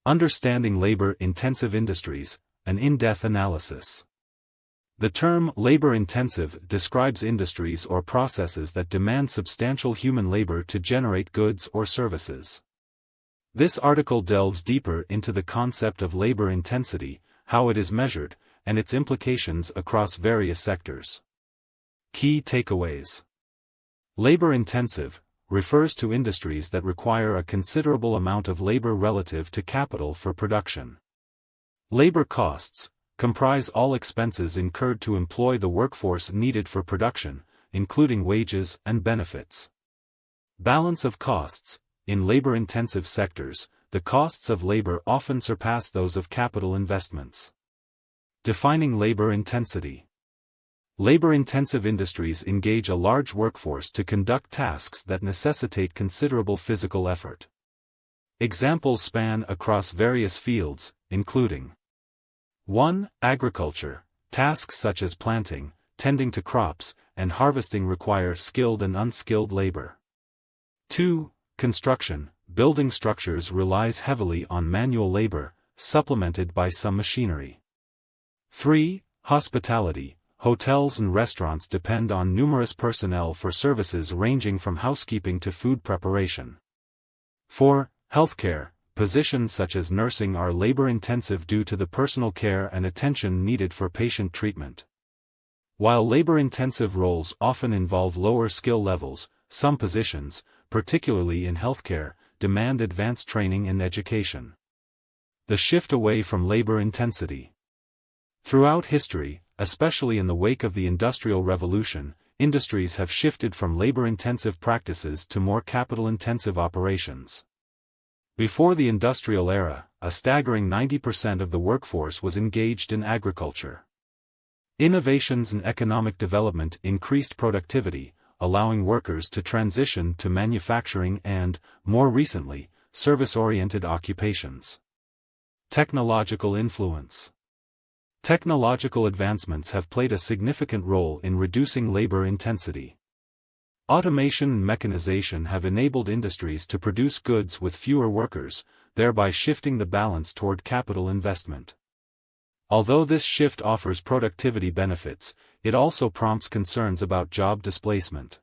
Understanding labor-intensive industries, an in-depth analysis. The term labor-intensive describes industries or processes that demand substantial human labor to generate goods or services. This article delves deeper into the concept of labor intensity, how it is measured, and its implications across various sectors. Key takeaways. Labor-intensive refers to industries that require a considerable amount of labor relative to capital for production. Labor costs comprise all expenses incurred to employ the workforce needed for production, including wages and benefits. Balance of costs. In labor-intensive sectors, the costs of labor often surpass those of capital investments. Defining labor intensity. Labor-intensive industries engage a large workforce to conduct tasks that necessitate considerable physical effort. Examples span across various fields, including 1. Agriculture. Tasks such as planting, tending to crops, and harvesting require skilled and unskilled labor. 2. Construction. Building structures relies heavily on manual labor, supplemented by some machinery. 3. Hospitality. Hotels and restaurants depend on numerous personnel for services ranging from housekeeping to food preparation. 4. Healthcare. Positions such as nursing are labor-intensive due to the personal care and attention needed for patient treatment. While labor-intensive roles often involve lower skill levels, some positions, particularly in healthcare, demand advanced training and education. The shift away from labor intensity. Throughout history, especially in the wake of the Industrial Revolution, industries have shifted from labor-intensive practices to more capital-intensive operations. Before the industrial era, a staggering 90% of the workforce was engaged in agriculture. Innovations in economic development increased productivity, allowing workers to transition to manufacturing and, more recently, service-oriented occupations. Technological influence. Technological advancements have played a significant role in reducing labor intensity. Automation and mechanization have enabled industries to produce goods with fewer workers, thereby shifting the balance toward capital investment. Although this shift offers productivity benefits, it also prompts concerns about job displacement.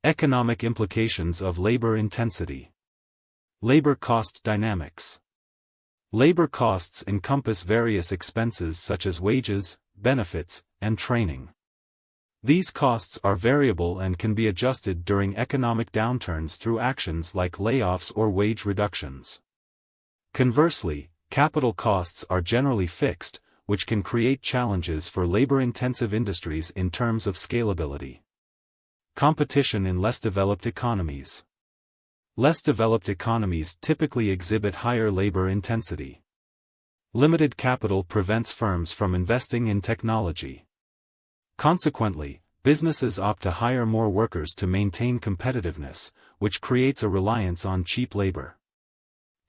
Economic implications of labor intensity. Labor cost dynamics. Labor costs encompass various expenses such as wages, benefits, and training. These costs are variable and can be adjusted during economic downturns through actions like layoffs or wage reductions. Conversely, capital costs are generally fixed, which can create challenges for labor-intensive industries in terms of scalability. Competition in less developed economies. Less developed economies typically exhibit higher labor intensity. Limited capital prevents firms from investing in technology. Consequently, businesses opt to hire more workers to maintain competitiveness, which creates a reliance on cheap labor.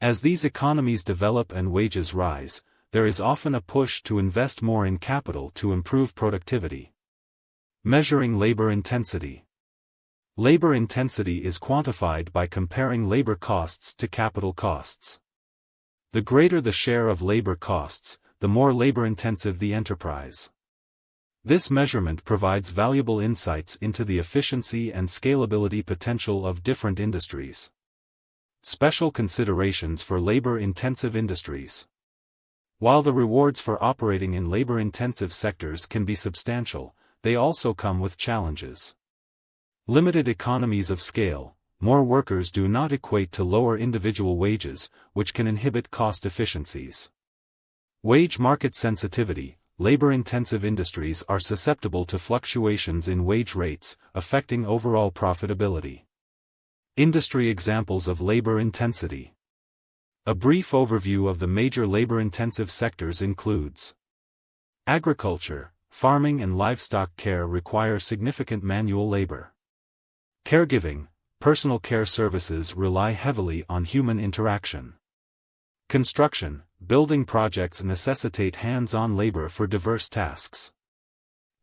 As these economies develop and wages rise, there is often a push to invest more in capital to improve productivity. Measuring labor intensity. Labor intensity is quantified by comparing labor costs to capital costs. The greater the share of labor costs, the more labor-intensive the enterprise. This measurement provides valuable insights into the efficiency and scalability potential of different industries. Special considerations for labor-intensive industries. While the rewards for operating in labor-intensive sectors can be substantial, they also come with challenges. Limited economies of scale. More workers do not equate to lower individual wages, which can inhibit cost efficiencies. Wage market sensitivity. Labor-intensive industries are susceptible to fluctuations in wage rates, affecting overall profitability. Industry examples of labor intensity. A brief overview of the major labor-intensive sectors includes: agriculture, farming and livestock care require significant manual labor. Caregiving, personal care services rely heavily on human interaction. Construction, building projects necessitate hands-on labor for diverse tasks.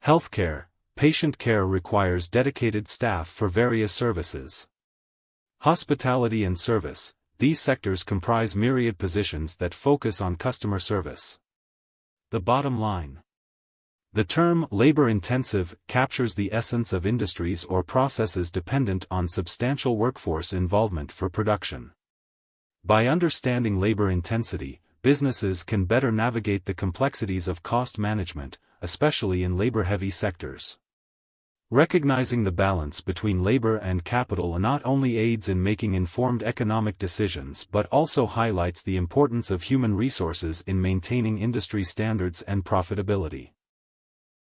Healthcare, patient care requires dedicated staff for various services. Hospitality and service, these sectors comprise myriad positions that focus on customer service. The bottom line. The term labor-intensive captures the essence of industries or processes dependent on substantial workforce involvement for production. By understanding labor intensity, businesses can better navigate the complexities of cost management, especially in labor-heavy sectors. Recognizing the balance between labor and capital not only aids in making informed economic decisions but also highlights the importance of human resources in maintaining industry standards and profitability.